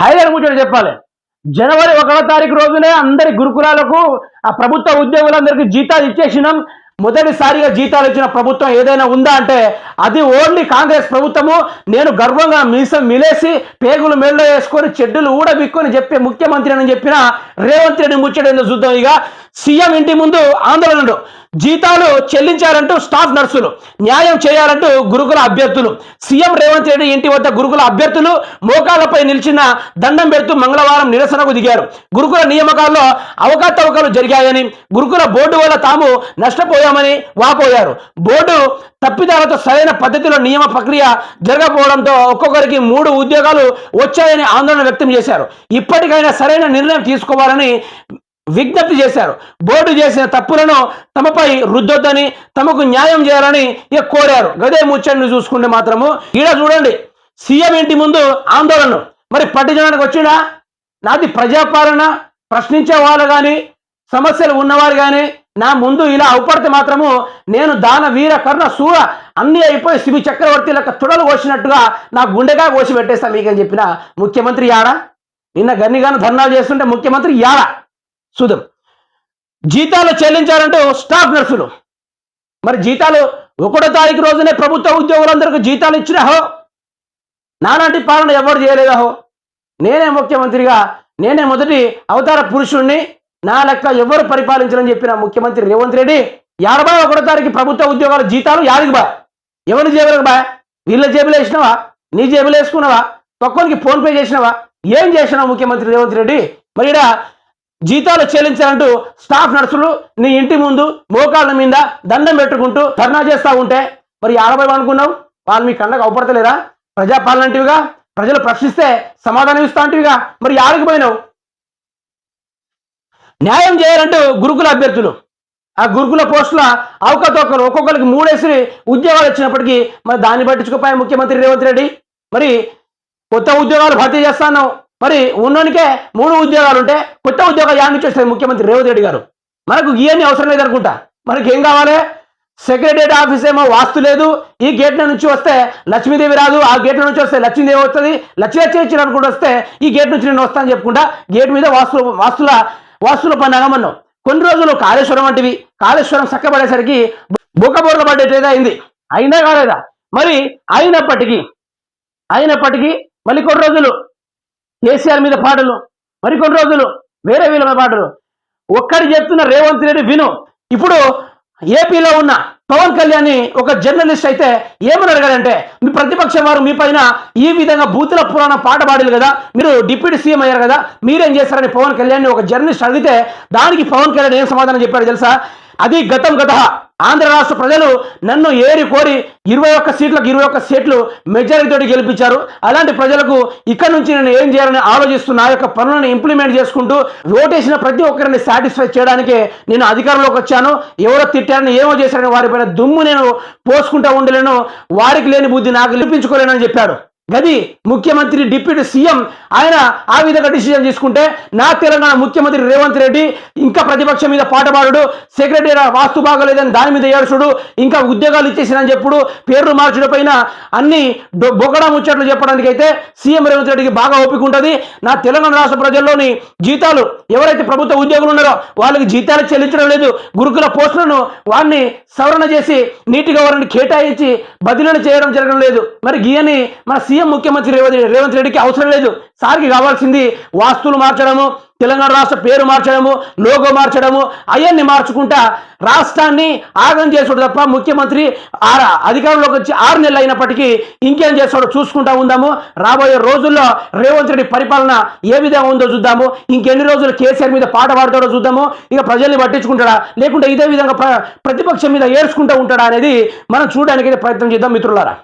Highlight ముచ్చట చెప్పాలి. జనవరి 1వ తారీఖు రోజునే అందరి గురుకులాలకు ఆ ప్రభుత్వ ఉద్యోగులందరికీ జీతాలు ఇచ్చేసినాం. మొదటిసారిగా జీతాలు ఇచ్చిన ప్రభుత్వం ఏదైనా ఉందా అంటే అది ఓన్లీ కాంగ్రెస్ ప్రభుత్వము. నేను గర్వంగా మీసం మిలేసి పేగులు మెళ్ళలో వేసుకొని చెడ్డులు ఊడబిక్కొని చెప్పే ముఖ్యమంత్రి అని చెప్పిన రేవంత్ రెడ్డి ముచ్చటేందో చూద్దాం. ఇక సీఎం ఇంటి ముందు ఆందోళనలు, జీతాలు చెల్లించారంటూ స్టాఫ్ నర్సులు, న్యాయం చేయాలంటూ గురుకుల అభ్యర్థులు. సీఎం రేవంత్ రెడ్డి ఇంటి వద్ద గురుకుల అభ్యర్థులు మోకాళ్లపై నిలిచిన దండం పెడుతూ మంగళవారం నిరసనకు దిగారు. గురుకుల నియామకాల్లో అవకతవకలు జరిగాయని, గురుకుల బోర్డు వల్ల తాము నష్టపోయామని వాపోయారు. బోర్డు తప్పిదాలతో సరైన పద్ధతిలో నియమ ప్రక్రియ జరగకపోవడంతో ఒక్కొక్కరికి 3 ఉద్యోగాలు వచ్చాయని ఆందోళన వ్యక్తం చేశారు. ఇప్పటికైనా సరైన నిర్ణయం తీసుకోవాలని విజ్ఞప్తి చేశారు. బోర్డు చేసిన తప్పులను తమపై రుద్దొద్దని, తమకు న్యాయం చేయాలని కోరారు. గదే ముచ్చట్ని చూసుకుంటే మాత్రము ఈడ చూడండి, సీఎం ఇంటి ముందు ఆందోళన. మరి పట్టించడానికి వచ్చినా నాది ప్రజాపాలన, ప్రశ్నించే వాళ్ళు కానీ సమస్యలు ఉన్నవారు కానీ నా ముందు ఇలా అవపడితే మాత్రము నేను దాన వీర కర్ణ సూర అన్నీ అయిపోయి శివి చక్రవర్తి లెక్క తుడలు కోసినట్టుగా నా గుండెగా కోసి పెట్టేస్తాను మీకని చెప్పిన ముఖ్యమంత్రి యాడా. నిన్న గన్నిగాను ధర్నాలు చేస్తుంటే ముఖ్యమంత్రి యాడా చూద్దాం. జీతాలు చెల్లించాలంటూ స్టాఫ్ నర్సులు. మరి జీతాలు 1వ తారీఖు రోజునే ప్రభుత్వ ఉద్యోగులందరికీ జీతాలు ఇచ్చినాహో, నానాటి పాలన ఎవరు చేయలేదాహో. నేనే ముఖ్యమంత్రిగా, నేనే మొదటి అవతార పురుషుణ్ణి, నా లెక్క ఎవరు పరిపాలించాలని చెప్పిన ముఖ్యమంత్రి రేవంత్ రెడ్డి 1వ తారీఖు ప్రభుత్వ ఉద్యోగాల జీతాలు యాడికి బా, ఎవరి జేబులకు బా? వీళ్ళ జేబులు వేసినావా, నీ జేబులు వేసుకున్నావా, పక్కనికి ఫోన్పే చేసినావా, ఏం చేసినావు ముఖ్యమంత్రి రేవంత్ రెడ్డి? మరి ఇక్కడ జీతాలు చెల్లించాలంటూ స్టాఫ్ నర్సులు నీ ఇంటి ముందు మోకాళ్ళ మీద దండం పెట్టుకుంటూ ధర్నా చేస్తూ ఉంటే మరి 50 అనుకున్నావు, వాళ్ళు మీ కళ్ళకు అవపడతలేరా? ప్రజాపాలన అంటివిగా, ప్రజలు ప్రశ్నిస్తే సమాధానం ఇస్తా అంటివిగా, మరి ఆడికి పోయినావు? న్యాయం చేయాలంటూ గురుకుల అభ్యర్థులు, ఆ గురుకుల పోస్టుల అవకతవకలు ఒక్కొక్కరికి 3 ఉద్యోగాలు వచ్చినప్పటికీ మరి దాన్ని పట్టించుకోపోయా ముఖ్యమంత్రి రేవంత్ రెడ్డి. మరి కొత్త ఉద్యోగాలు భర్తీ చేస్తాను, మరి ఉన్నోనికే 3 ఉద్యోగాలు ఉంటే కొత్త ఉద్యోగాలు యాడ్ నుంచి వస్తాయి ముఖ్యమంత్రి రేవంత్ రెడ్డి గారు. మనకు ఇవన్నీ అవసరం లేదు అనుకుంటా. మనకి ఏం కావాలి? సెక్రటేరియట్ ఆఫీస్ ఏమో వాస్తు లేదు, ఈ గేట్ల నుంచి వస్తే లక్ష్మీదేవి రాదు, ఆ గేట్ల నుంచి వస్తే లక్ష్మీదేవి వస్తుంది, లక్ష్మీ ఇచ్చిన అనుకుంటూ వస్తే ఈ గేట్ నుంచి నేను వస్తాను చెప్పుకుంటా గేట్ మీద వాస్తుల పని అగమన్నాం. కొన్ని రోజులు కాళేశ్వరం వంటివి, కాళేశ్వరం చక్కబడేసరికి బొక్కబోర్ల పడ్డేటేదా అయింది, అయినా కాలేదా? మరి అయినప్పటికీ మళ్ళీ కొన్ని రోజులు కేసీఆర్ మీద పాటలు, మరికొన్ని రోజులు వేరే వీళ్ళ మీద పాటలు. ఒక్కడి చెప్తున్న రేవంత్ రెడ్డి విను. ఇప్పుడు ఏపీలో ఉన్న పవన్ కళ్యాణ్ ఒక జర్నలిస్ట్ అయితే ఏమని అడగాలంటే, మీ ప్రతిపక్షం వారు మీ పైన ఈ విధంగా బూతుల పురాణం పాట పాడారు కదా, మీరు డిప్యూటీ సీఎం అయ్యారు కదా, మీరేం చేస్తారని పవన్ కళ్యాణ్ ఒక జర్నలిస్ట్ అడిగితే దానికి పవన్ కళ్యాణ్ ఏం సమాధానం చెప్పాడు తెలుసా? అది గతం గత ఆంధ్ర రాష్ట్ర ప్రజలు నన్ను ఏరి కోరి 21 సీట్లకు 21 సీట్లు మెజారిటీతో గెలిపించారు. అలాంటి ప్రజలకు ఇక్కడి నుంచి నేను ఏం చేయాలని ఆలోచిస్తూ నా యొక్క పనులను ఇంప్లిమెంట్ చేసుకుంటూ ఓటేసిన ప్రతి ఒక్కరిని సాటిస్ఫై చేయడానికే నేను అధికారంలోకి వచ్చాను. ఎవరో తిట్టారని ఏమో చేశారని వారిపైన దుమ్ము నేను పోసుకుంటూ ఉండలేను, వారికి లేని బుద్ధి నాకు గెలిపించుకోలేనని చెప్పాడు. గది ముఖ్యమంత్రి డిప్యూటీ సీఎం ఆయన ఆ విధంగా డిసిజన్ తీసుకుంటే నా తెలంగాణ ముఖ్యమంత్రి రేవంత్ రెడ్డి ఇంకా ప్రతిపక్షం మీద పాటపాడు, సెక్రటరీ వాస్తు బాగోలేదని దాని మీద ఏడుచుడు, ఇంకా ఉద్యోగాలు ఇచ్చేసినని చెప్పుడు, పేర్లు మార్చడం పైన అన్ని బొగడా ముచ్చట్లు చెప్పడానికి అయితే సీఎం రేవంత్ రెడ్డికి బాగా ఓపిక ఉంటుంది. నా తెలంగాణ రాష్ట్ర ప్రజల్లోని జీతాలు ఎవరైతే ప్రభుత్వ ఉద్యోగులు ఉన్నారో వాళ్ళకి జీతాలు చెల్లించడం లేదు, గురుకుల పోస్టులను వారిని సవరణ చేసి నీటిగా వారిని కేటాయించి బదిలీలు చేయడం జరగడం లేదు. మరి గీయని మన సీఎం ముఖ్యమంత్రి రేవంత్ రెడ్డికి అవసరం లేదు. సార్కి కావాల్సింది వాస్తులు మార్చడము, తెలంగాణ రాష్ట్ర పేరు మార్చడము, లోగో మార్చడము, అవన్నీ మార్చుకుంటా రాష్ట్రాన్ని ఆగం చేసుడు తప్ప ముఖ్యమంత్రి అధికారంలోకి వచ్చి 6 నెలలు అయినప్పటికీ ఇంకేం చేస్తాడో చూసుకుంటా ఉందాము. రాబోయే రోజుల్లో రేవంత్ రెడ్డి పరిపాలన ఏ విధంగా ఉందో చూద్దాము. ఇంకెన్ని రోజులు కేసీఆర్ మీద పాట పాడతాడో చూద్దాము. ఇక ప్రజల్ని పట్టించుకుంటాడా లేకుంటే ఇదే విధంగా ప్రతిపక్షం మీద ఏడ్చుకుంటూ ఉంటాడా అనేది మనం చూడడానికి ప్రయత్నం చేద్దాం మిత్రులారా.